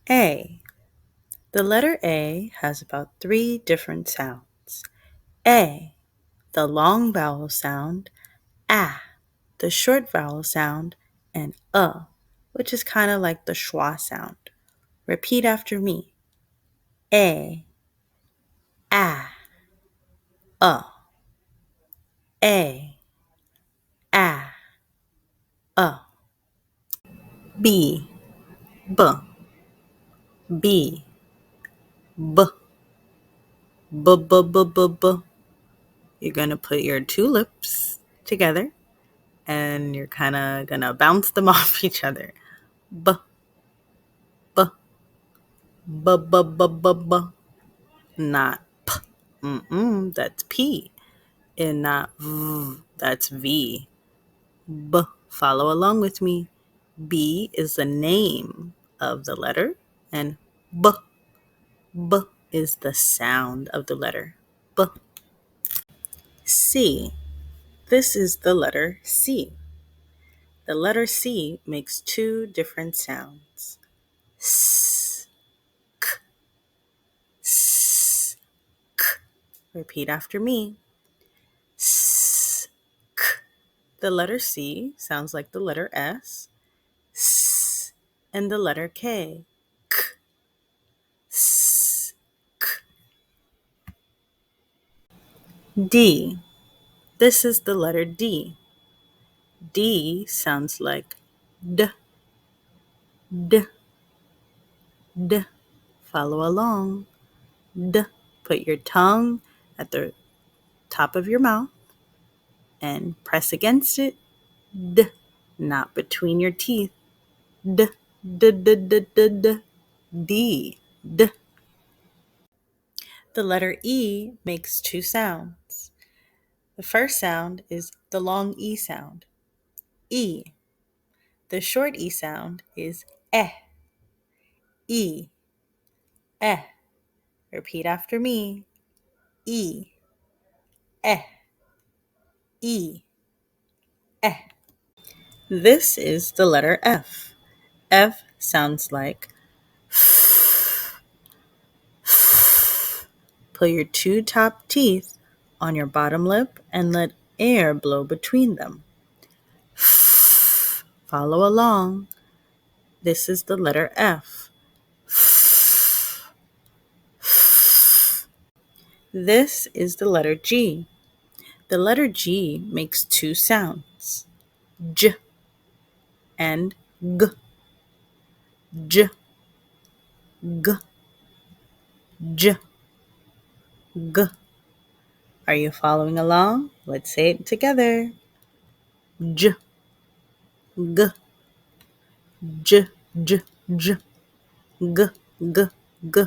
A. The letter A has about 3 different sounds. A, the long vowel sound, A, the short vowel sound, and which is kind of like the schwa sound. Repeat after me. A, A, A, A, B, B, B, B, B, B, B, B, B. You're going to put your 2 lips together and you're kind of going to bounce them off each other. B, B, B, B, B, B, B. Not P. That's P. And not V. That's V. B. Follow along with me. B is the name of the letter, and B. B is the sound of the letter. B. C. This is the letter C. The letter C makes 2 different sounds. S, K, S, K. Repeat after me. S, K. The letter C sounds like the letter S. S, and the letter K. K, S, K. D. This is the letter D. D sounds like D, D, D. Follow along. D. Put your tongue at the top of your mouth and press against it. D. Not between your teeth. D, D, D, D, D, D. D, D. The letter E makes 2 sounds. The first sound is the long E sound. E. The short E sound is eh. E, eh. Repeat after me. E, eh, E, eh. This is the letter F. F sounds like put your 2 top teeth on your bottom lip and let air blow between them. Follow along. This is the letter F. This is the letter G. The letter G makes 2 sounds. J and G. J, G, J, G. Are you following along? Let's say it together. J, G, J, J, J, G, G, G.